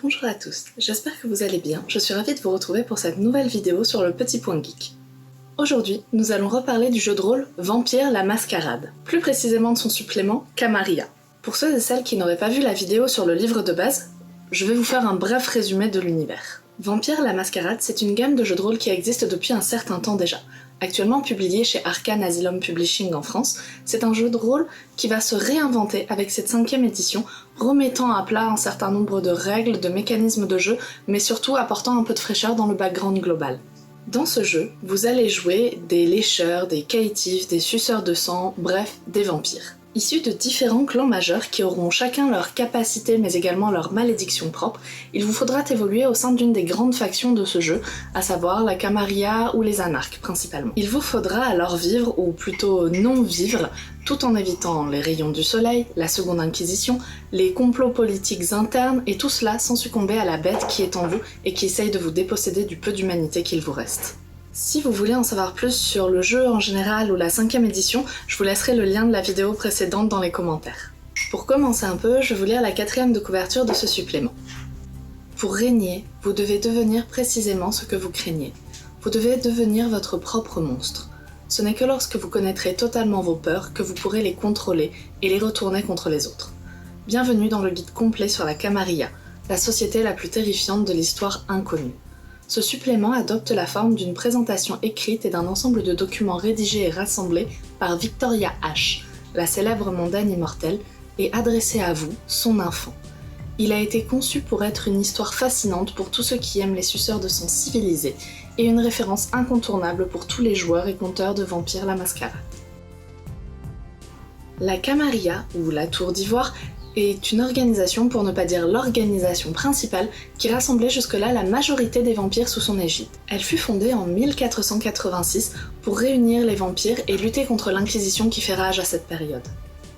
Bonjour à tous, j'espère que vous allez bien, je suis ravie de vous retrouver pour cette nouvelle vidéo sur le Petit Point Geek. Aujourd'hui, nous allons reparler du jeu de rôle Vampire la Mascarade, plus précisément de son supplément Camarilla. Pour ceux et celles qui n'auraient pas vu la vidéo sur le livre de base, je vais vous faire un bref résumé de l'univers. Vampire la Mascarade, c'est une gamme de jeux de rôle qui existe depuis un certain temps déjà. Actuellement publié chez Arcane Asylum Publishing en France, c'est un jeu de rôle qui va se réinventer avec cette 5e édition, remettant à plat un certain nombre de règles, de mécanismes de jeu, mais surtout apportant un peu de fraîcheur dans le background global. Dans ce jeu, vous allez jouer des lécheurs, des caïtifs, des suceurs de sang, bref, des vampires. Issus de différents clans majeurs qui auront chacun leurs capacités mais également leurs malédictions propres, il vous faudra évoluer au sein d'une des grandes factions de ce jeu, à savoir la Camarilla ou les Anarques principalement. Il vous faudra alors vivre, ou plutôt non vivre, tout en évitant les rayons du soleil, la Seconde Inquisition, les complots politiques internes et tout cela sans succomber à la bête qui est en vous et qui essaye de vous déposséder du peu d'humanité qu'il vous reste. Si vous voulez en savoir plus sur le jeu en général ou la 5e édition, je vous laisserai le lien de la vidéo précédente dans les commentaires. Pour commencer un peu, je vais vous lire la 4e de couverture de ce supplément. Pour régner, vous devez devenir précisément ce que vous craignez. Vous devez devenir votre propre monstre. Ce n'est que lorsque vous connaîtrez totalement vos peurs que vous pourrez les contrôler et les retourner contre les autres. Bienvenue dans le guide complet sur la Camarilla, la société la plus terrifiante de l'histoire inconnue. Ce supplément adopte la forme d'une présentation écrite et d'un ensemble de documents rédigés et rassemblés par Victoria H, la célèbre mondaine immortelle, et adressé à vous, son enfant. Il a été conçu pour être une histoire fascinante pour tous ceux qui aiment les suceurs de sang civilisés, et une référence incontournable pour tous les joueurs et conteurs de Vampire la Mascarade. La Camarilla, ou la Tour d'Ivoire, est une organisation, pour ne pas dire l'organisation principale, qui rassemblait jusque-là la majorité des vampires sous son égide. Elle fut fondée en 1486 pour réunir les vampires et lutter contre l'Inquisition qui fait rage à cette période.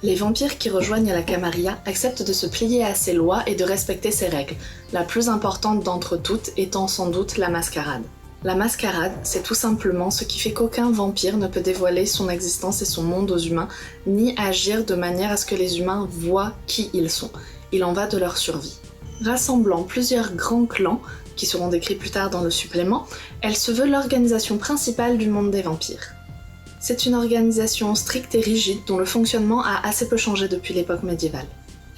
Les vampires qui rejoignent la Camarilla acceptent de se plier à ses lois et de respecter ses règles, la plus importante d'entre toutes étant sans doute la mascarade. La mascarade, c'est tout simplement ce qui fait qu'aucun vampire ne peut dévoiler son existence et son monde aux humains, ni agir de manière à ce que les humains voient qui ils sont. Il en va de leur survie. Rassemblant plusieurs grands clans, qui seront décrits plus tard dans le supplément, elle se veut l'organisation principale du monde des vampires. C'est une organisation stricte et rigide dont le fonctionnement a assez peu changé depuis l'époque médiévale.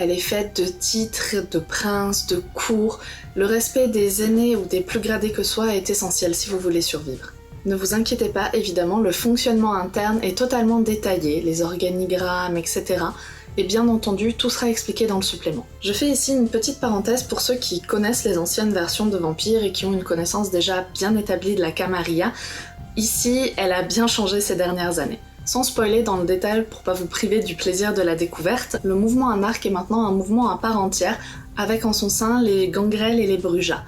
Elle est faite de titres, de princes, de cours. Le respect des aînés ou des plus gradés que soi est essentiel si vous voulez survivre. Ne vous inquiétez pas, évidemment, le fonctionnement interne est totalement détaillé, les organigrammes, etc. Et bien entendu, tout sera expliqué dans le supplément. Je fais ici une petite parenthèse pour ceux qui connaissent les anciennes versions de Vampire et qui ont une connaissance déjà bien établie de la Camarilla. Ici, elle a bien changé ces dernières années. Sans spoiler dans le détail pour pas vous priver du plaisir de la découverte, le mouvement anarque est maintenant un mouvement à part entière, avec en son sein les gangrels et les brujas,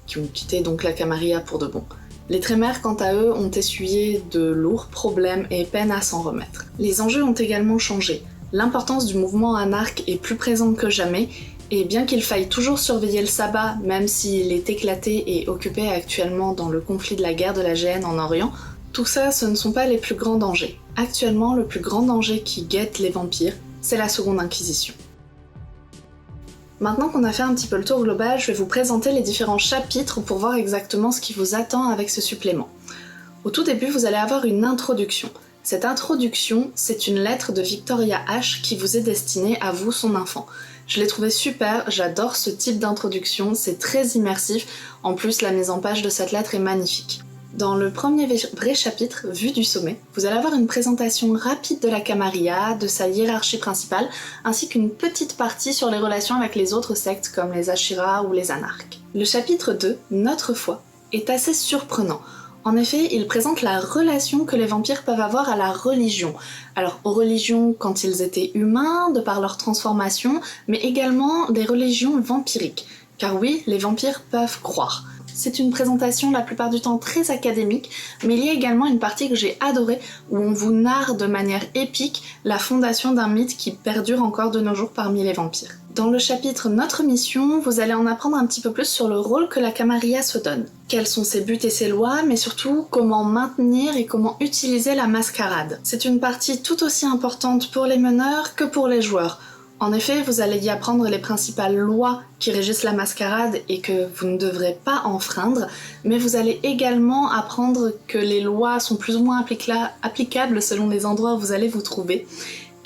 qui ont quitté donc la Camarilla pour de bon. Les trémères, quant à eux, ont essuyé de lourds problèmes et peinent à s'en remettre. Les enjeux ont également changé. L'importance du mouvement anarque est plus présente que jamais, et bien qu'il faille toujours surveiller le sabbat, même s'il est éclaté et occupé actuellement dans le conflit de la guerre de la Géhenne en Orient, tout ça, ce ne sont pas les plus grands dangers. Actuellement, le plus grand danger qui guette les vampires, c'est la Seconde Inquisition. Maintenant qu'on a fait un petit peu le tour global, je vais vous présenter les différents chapitres pour voir exactement ce qui vous attend avec ce supplément. Au tout début, vous allez avoir une introduction. Cette introduction, c'est une lettre de Victoria H qui vous est destinée à vous, son enfant. Je l'ai trouvé super, j'adore ce type d'introduction, c'est très immersif. En plus, la mise en page de cette lettre est magnifique. Dans le premier vrai chapitre, Vue du sommet, vous allez avoir une présentation rapide de la Camarilla, de sa hiérarchie principale, ainsi qu'une petite partie sur les relations avec les autres sectes comme les Ashira ou les Anarques. Le chapitre 2, Notre foi, est assez surprenant. En effet, il présente la relation que les vampires peuvent avoir à la religion. Alors, aux religions quand ils étaient humains, de par leur transformation, mais également des religions vampiriques. Car oui, les vampires peuvent croire. C'est une présentation la plupart du temps très académique, mais il y a également une partie que j'ai adorée où on vous narre de manière épique la fondation d'un mythe qui perdure encore de nos jours parmi les vampires. Dans le chapitre Notre mission, vous allez en apprendre un petit peu plus sur le rôle que la Camarilla se donne. Quels sont ses buts et ses lois, mais surtout comment maintenir et comment utiliser la mascarade. C'est une partie tout aussi importante pour les meneurs que pour les joueurs. En effet, vous allez y apprendre les principales lois qui régissent la mascarade et que vous ne devrez pas enfreindre, mais vous allez également apprendre que les lois sont plus ou moins applicables selon les endroits où vous allez vous trouver.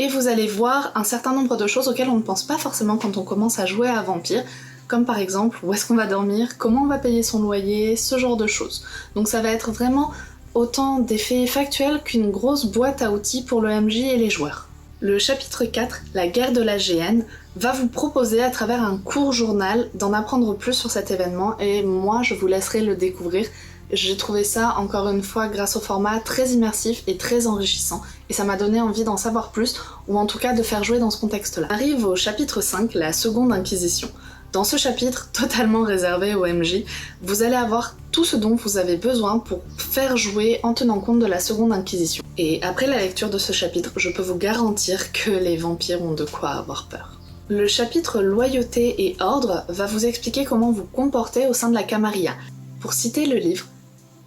Et vous allez voir un certain nombre de choses auxquelles on ne pense pas forcément quand on commence à jouer à Vampire, comme par exemple où est-ce qu'on va dormir, comment on va payer son loyer, ce genre de choses. Donc ça va être vraiment autant d'effets factuels qu'une grosse boîte à outils pour le MJ et les joueurs. Le chapitre 4, la guerre de la GN, va vous proposer à travers un court journal d'en apprendre plus sur cet événement et moi je vous laisserai le découvrir. J'ai trouvé ça, encore une fois, grâce au format, très immersif et très enrichissant et ça m'a donné envie d'en savoir plus ou en tout cas de faire jouer dans ce contexte-là. On arrive au chapitre 5, la seconde inquisition. Dans ce chapitre, totalement réservé au MJ, vous allez avoir tout ce dont vous avez besoin pour faire jouer en tenant compte de la seconde inquisition. Et après la lecture de ce chapitre, je peux vous garantir que les vampires ont de quoi avoir peur. Le chapitre Loyauté et Ordre va vous expliquer comment vous comporter au sein de la Camarilla. Pour citer le livre,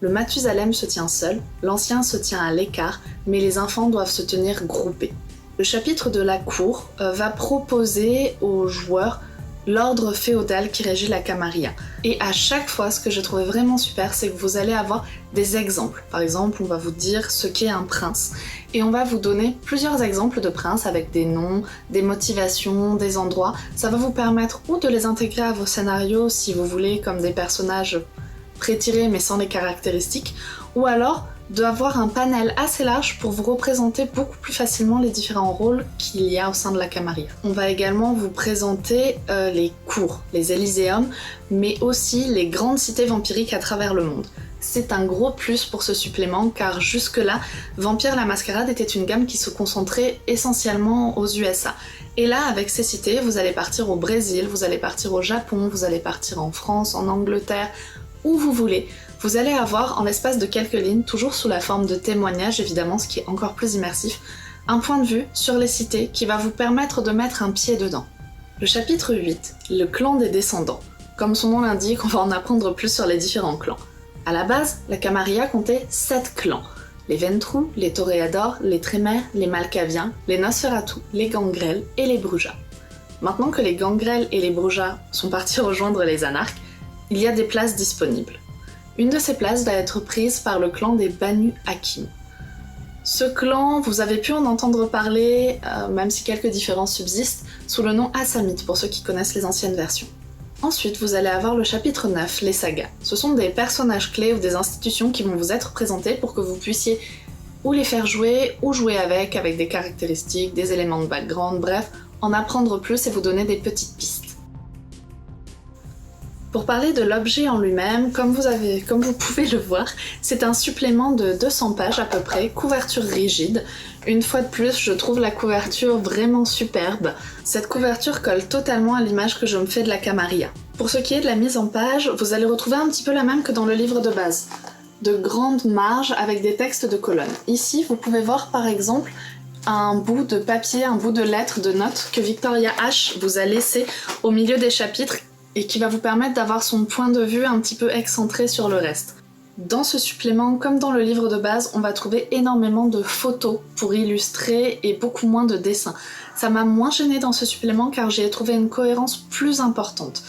le Mathusalem se tient seul, l'ancien se tient à l'écart, mais les enfants doivent se tenir groupés. Le chapitre de la cour va proposer aux joueurs l'ordre féodal qui régit la Camarilla. Et à chaque fois, ce que j'ai trouvé vraiment super, c'est que vous allez avoir des exemples. Par exemple, on va vous dire ce qu'est un prince. Et on va vous donner plusieurs exemples de princes avec des noms, des motivations, des endroits. Ça va vous permettre ou de les intégrer à vos scénarios si vous voulez, comme des personnages pré-tirés mais sans les caractéristiques, ou alors d'avoir un panel assez large pour vous représenter beaucoup plus facilement les différents rôles qu'il y a au sein de la Camarilla. On va également vous présenter les cours, les Elyséums, mais aussi les grandes cités vampiriques à travers le monde. C'est un gros plus pour ce supplément car jusque-là, Vampire la Mascarade était une gamme qui se concentrait essentiellement aux USA. Et là, avec ces cités, vous allez partir au Brésil, vous allez partir au Japon, vous allez partir en France, en Angleterre, où vous voulez. Vous allez avoir, en l'espace de quelques lignes, toujours sous la forme de témoignages évidemment, ce qui est encore plus immersif, un point de vue sur les cités qui va vous permettre de mettre un pied dedans. Le chapitre 8, le clan des descendants. Comme son nom l'indique, on va en apprendre plus sur les différents clans. À la base, la Camarilla comptait 7 clans. Les Ventrue, les Toreador, les Tremere, les Malkaviens, les Nosferatu, les Gangrel et les Brujas. Maintenant que les Gangrel et les Brujas sont partis rejoindre les Anarques, il y a des places disponibles. Une de ces places va être prise par le clan des Banu Hakim. Ce clan, vous avez pu en entendre parler, même si quelques différences subsistent, sous le nom Assamite pour ceux qui connaissent les anciennes versions. Ensuite, vous allez avoir le chapitre 9, les sagas. Ce sont des personnages clés ou des institutions qui vont vous être présentés pour que vous puissiez ou les faire jouer, ou jouer avec des caractéristiques, des éléments de background, bref, en apprendre plus et vous donner des petites pistes. Pour parler de l'objet en lui-même, comme vous pouvez le voir, c'est un supplément de 200 pages à peu près, couverture rigide. Une fois de plus, je trouve la couverture vraiment superbe. Cette couverture colle totalement à l'image que je me fais de la Camarilla. Pour ce qui est de la mise en page, vous allez retrouver un petit peu la même que dans le livre de base. De grandes marges avec des textes de colonnes. Ici, vous pouvez voir par exemple un bout de papier, un bout de lettre, de notes que Victoria H vous a laissé au milieu des chapitres et qui va vous permettre d'avoir son point de vue un petit peu excentré sur le reste. Dans ce supplément, comme dans le livre de base, on va trouver énormément de photos pour illustrer et beaucoup moins de dessins. Ça m'a moins gênée dans ce supplément car j'ai trouvé une cohérence plus importante.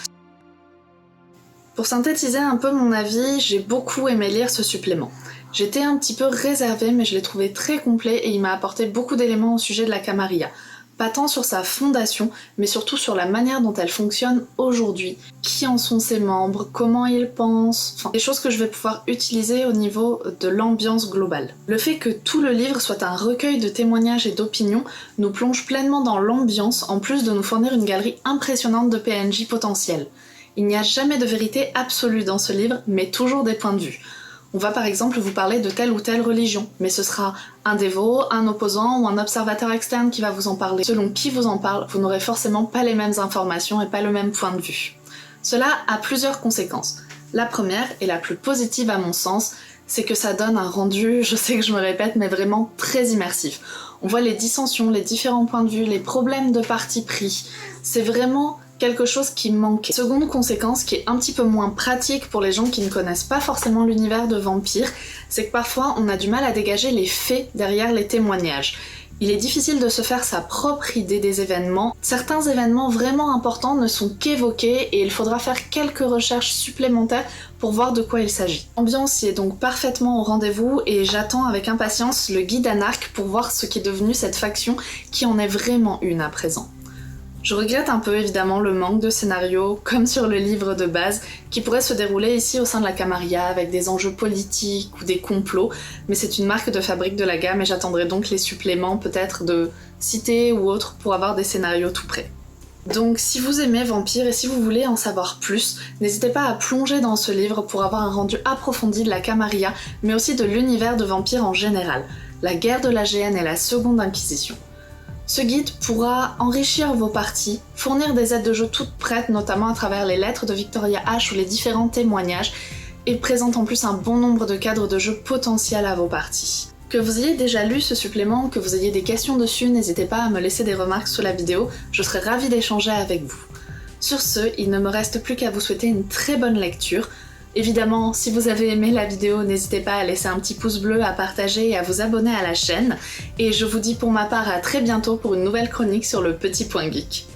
Pour synthétiser un peu mon avis, j'ai beaucoup aimé lire ce supplément. J'étais un petit peu réservée mais je l'ai trouvé très complet et il m'a apporté beaucoup d'éléments au sujet de la Camarilla. Pas tant sur sa fondation, mais surtout sur la manière dont elle fonctionne aujourd'hui. Qui en sont ses membres, comment ils pensent, enfin des choses que je vais pouvoir utiliser au niveau de l'ambiance globale. Le fait que tout le livre soit un recueil de témoignages et d'opinions nous plonge pleinement dans l'ambiance, en plus de nous fournir une galerie impressionnante de PNJ potentiels. Il n'y a jamais de vérité absolue dans ce livre, mais toujours des points de vue. On va par exemple vous parler de telle ou telle religion, mais ce sera un dévot, un opposant ou un observateur externe qui va vous en parler. Selon qui vous en parle, vous n'aurez forcément pas les mêmes informations et pas le même point de vue. Cela a plusieurs conséquences. La première, et la plus positive à mon sens, c'est que ça donne un rendu, je sais que je me répète, mais vraiment très immersif. On voit les dissensions, les différents points de vue, les problèmes de parti pris. C'est vraiment quelque chose qui manquait. Seconde conséquence qui est un petit peu moins pratique pour les gens qui ne connaissent pas forcément l'univers de Vampire, c'est que parfois on a du mal à dégager les faits derrière les témoignages. Il est difficile de se faire sa propre idée des événements. Certains événements vraiment importants ne sont qu'évoqués et il faudra faire quelques recherches supplémentaires pour voir de quoi il s'agit. L'ambiance y est donc parfaitement au rendez-vous et j'attends avec impatience le guide Anarque pour voir ce qui est devenu cette faction qui en est vraiment une à présent. Je regrette un peu évidemment le manque de scénario, comme sur le livre de base, qui pourrait se dérouler ici au sein de la Camarilla avec des enjeux politiques ou des complots, mais c'est une marque de fabrique de la gamme et j'attendrai donc les suppléments peut-être de Cité ou autres pour avoir des scénarios tout prêts. Donc si vous aimez Vampire et si vous voulez en savoir plus, n'hésitez pas à plonger dans ce livre pour avoir un rendu approfondi de la Camarilla, mais aussi de l'univers de Vampire en général, la guerre de la GN et la Seconde Inquisition. Ce guide pourra enrichir vos parties, fournir des aides de jeu toutes prêtes, notamment à travers les lettres de Victoria H ou les différents témoignages, et présente en plus un bon nombre de cadres de jeu potentiels à vos parties. Que vous ayez déjà lu ce supplément, que vous ayez des questions dessus, n'hésitez pas à me laisser des remarques sous la vidéo, je serai ravie d'échanger avec vous. Sur ce, il ne me reste plus qu'à vous souhaiter une très bonne lecture. Évidemment, si vous avez aimé la vidéo, n'hésitez pas à laisser un petit pouce bleu, à partager et à vous abonner à la chaîne. Et je vous dis pour ma part à très bientôt pour une nouvelle chronique sur le Petit Point Geek.